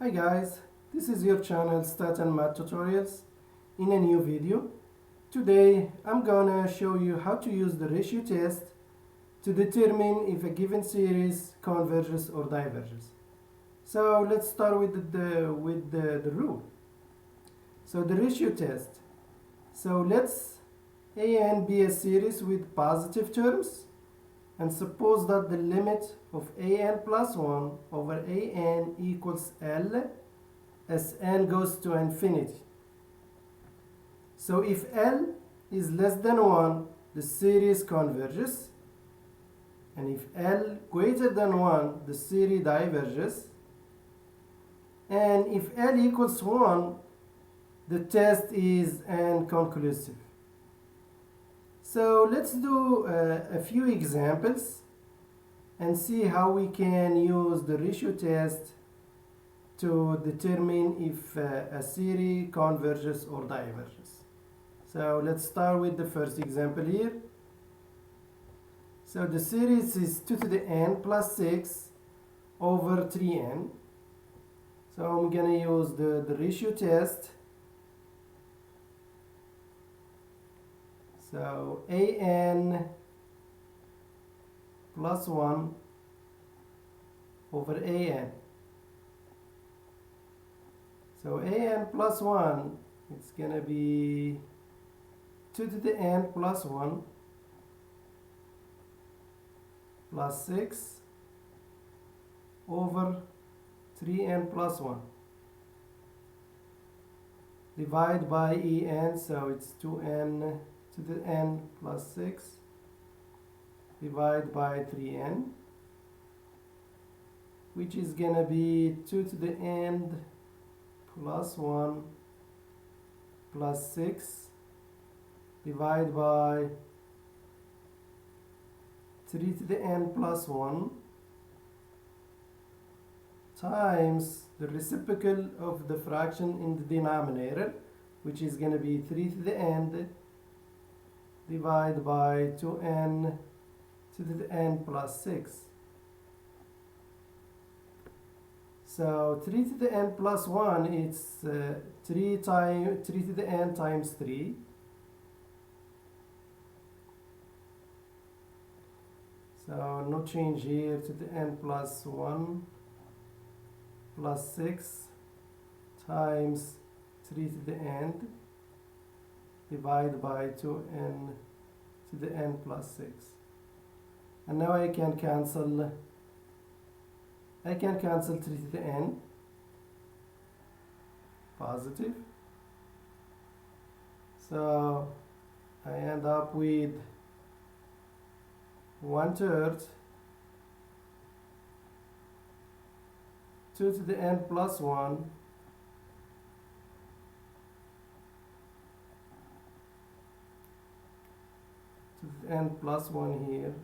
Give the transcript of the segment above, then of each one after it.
Hi guys, this is your channel Stat and Math Tutorials in a new video. Today I'm gonna show you how to use the ratio test to determine if a given series converges or diverges. So let's start with the rule. So the ratio test. So let's an be a series with positive terms, and suppose that the limit of an plus 1 over an equals L as n goes to infinity. So if L is less than 1, the series converges, and if L greater than 1, the series diverges, and if L equals 1, the test is inconclusive. So let's do a few examples and see how we can use the ratio test to determine if a series converges or diverges. So let's start with the first example here. So the series is 2 to the n plus 6 over 3n. So I'm going to use the ratio test. So an plus 1 over an. So an plus 1, it's going to be 2 to the n plus 1 plus 6 over 3n plus 1. Divide by en, so it's 2n to the n plus 6. Divide by 3n, which is going to be 2 to the n plus 1 plus 6. Divide by 3 to the n plus 1 times the reciprocal of the fraction in the denominator, which is going to be 3 to the n divided by 2n to the n plus 6. So 3 to the n plus 1, it's 3 to the n times 3. So no change here, to the n plus 1 plus 6 times 3 to the n divided by 2n to the n plus 6. And now I can cancel 3 to the n, positive. So I end up with 1/3 2 to the n plus 1 to the n plus 1 here,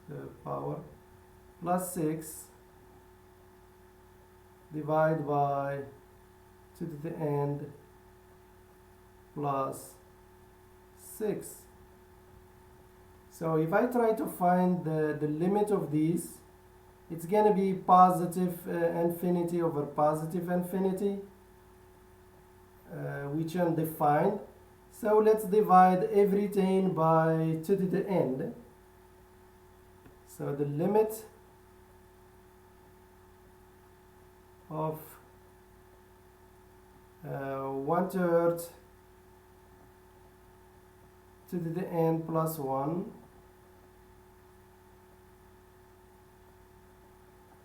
the power, plus 6 divide by 2 to the n plus 6. So if I try to find the limit of these, it's going to be positive infinity over positive infinity, which are undefined. So let's divide everything by 2 to the n. So the limit of 1/3 2 to the n plus 1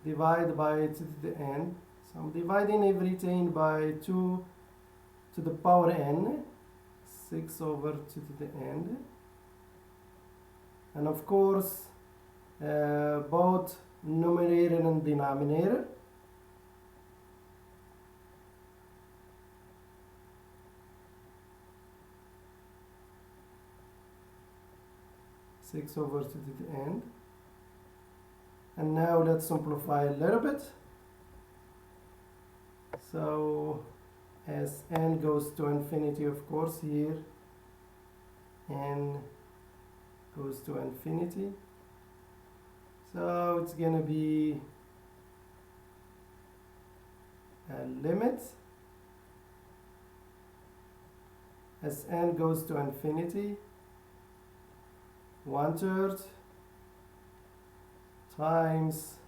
divide by 2 to the n. So I'm dividing everything by 2 to the power n, 6 over 2 to the n. And of course, both numerator and denominator. Six over 2 to the n. And now let's simplify a little bit. So as n goes to infinity, of course, here n goes to infinity. So it's gonna be limit as n goes to infinity 1/3 times,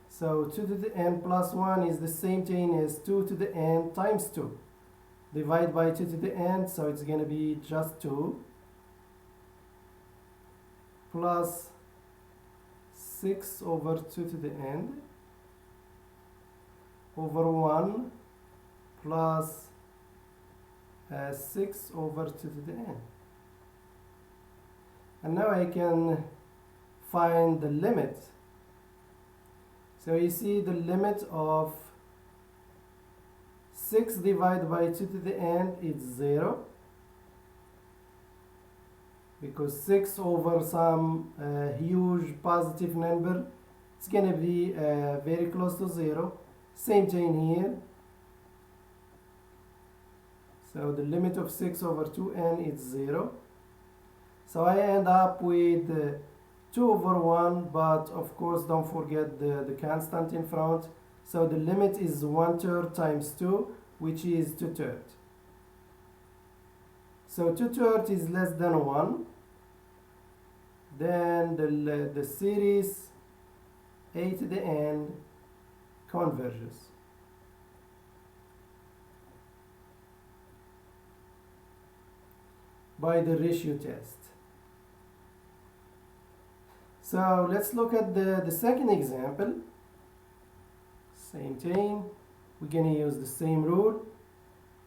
so 2 to the n plus 1 is the same thing as 2 to the n times 2. Divide by 2 to the n, so it's going to be just 2 plus 6 over 2 to the n over 1 plus 6 over 2 to the n. And now I can find the limit. So you see the limit of 6 divided by 2 to the n is 0, because 6 over some huge positive number, it's going to be very close to 0. Same thing here. So the limit of 6 over 2n is 0. So I end up with 2 over 1, but of course don't forget the constant in front. So the limit is 1/3 times 2, which is 2/3. So 2/3 is less than 1. Then the series a to the n converges. By the ratio test. So let's look at the second example. Same thing. We're going to use the same rule.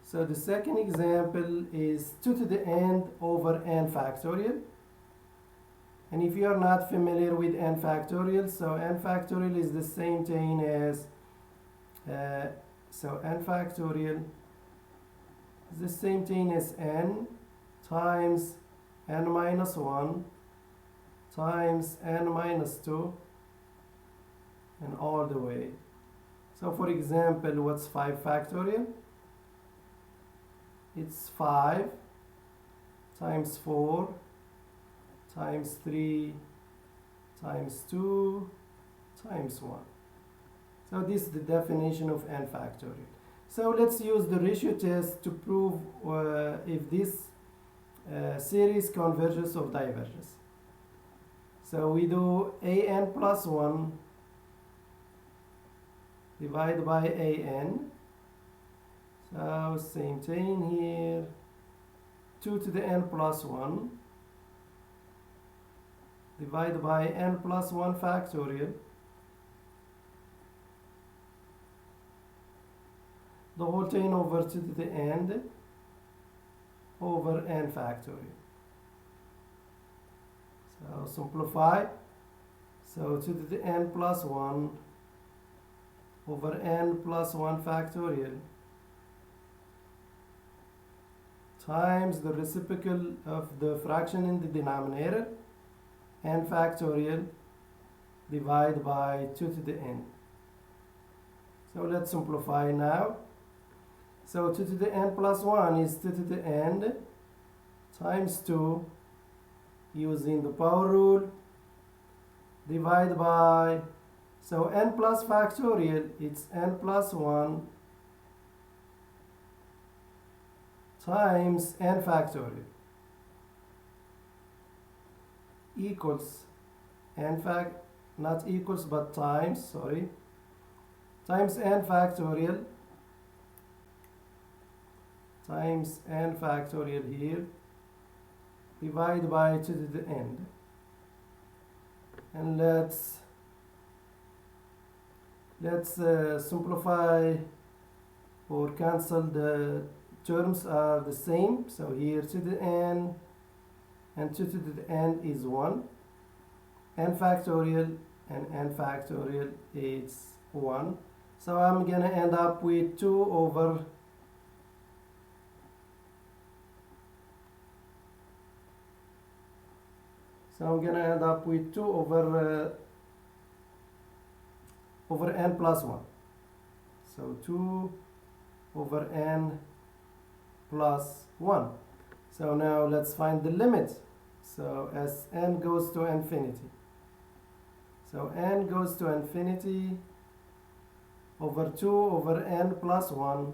So the second example is 2 to the n over n factorial. And if you are not familiar with n factorial, so n factorial is the same thing as n factorial is the same thing as n times n minus 1 times n minus 2 and all the way. So for example, what's 5 factorial? It's 5 times 4 times 3 times 2 times 1. So this is the definition of n factorial. So let's use the ratio test to prove if this series converges or diverges. So we do an plus 1 divided by an. So same thing here. 2 to the n plus 1 divided by n plus 1 factorial. The whole thing over 2 to the n over n factorial. So simplify. So 2 to the n plus 1 over n plus 1 factorial times the reciprocal of the fraction in the denominator, n factorial, divided by 2 to the n. So let's simplify now. So 2 to the n plus 1 is 2 to the n times 2 using the power rule, divided by, so n plus factorial, it's n plus 1 times n factorial equals n not equals but times, sorry, times n factorial times n factorial here, divided by 2 to the n. And let's simplify or cancel. The terms are the same, so here 2 to the n and 2 to the n is 1, n factorial and n factorial is 1. So I'm gonna end up with 2 over over n plus 1. So 2 over n plus 1. So now let's find the limit. So as n goes to infinity. So n goes to infinity, over 2 over n plus 1.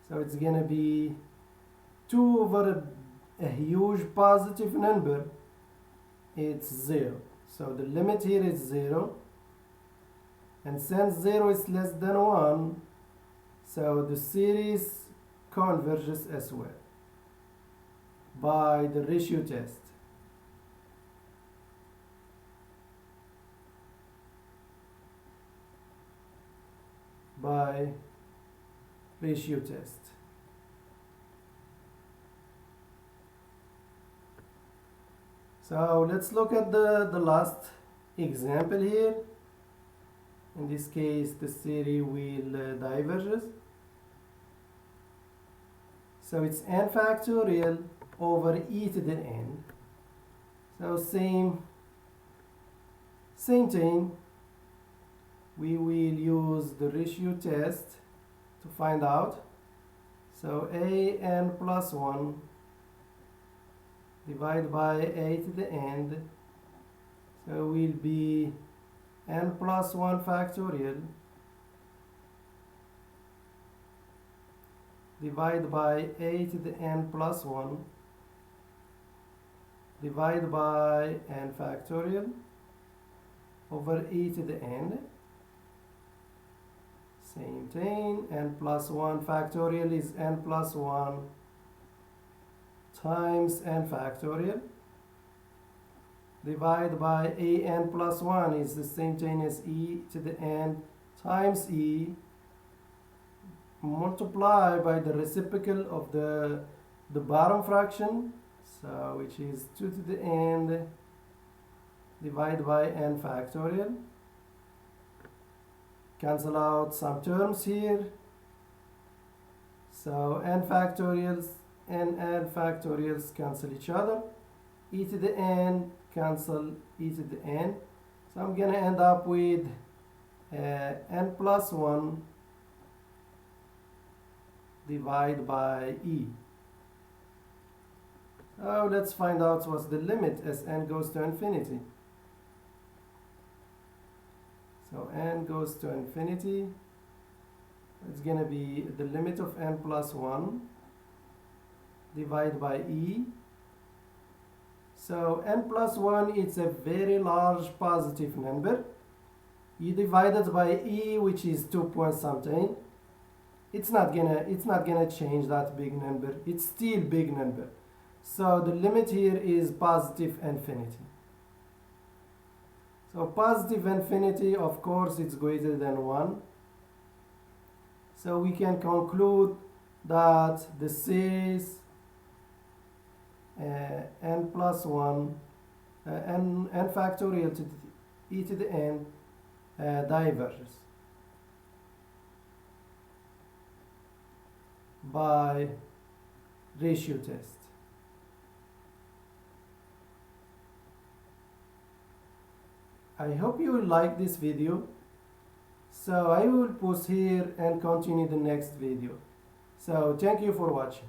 So it's going to be 2 over a huge positive number. It's 0. So the limit here is 0. And since 0 is less than 1, so the series converges as well by the ratio test. By ratio test. So let's look at the last example here. In this case, the series will diverges. So it's n factorial over e to the n. So same thing. We will use the ratio test to find out. So a n plus 1 divided by a to the n. So will be n plus 1 factorial divided by a to the n plus 1 divided by n factorial over e to the n. Same thing, n plus 1 factorial is n plus 1 times n factorial divided by a n plus 1 is the same thing as e to the n times e multiply by the reciprocal of the bottom fraction, so which is 2 to the n divided by n factorial. Cancel out some terms here. So n factorials and n factorials cancel each other. E to the n cancel e to the n. So I'm going to end up with n plus 1 divided by e. So let's find out what's the limit as n goes to infinity. So n goes to infinity. It's going to be the limit of n plus 1 divided by e. So n plus 1 is a very large positive number. You divide it by e, which is 2 point something. It's not gonna change that big number. It's still big number. So the limit here is positive infinity. So positive infinity, of course, it's greater than 1. So we can conclude that the series n plus 1 n factorial to the e to the n diverges by ratio test. I hope you will like this video. So I will pause here and continue the next video. So thank you for watching.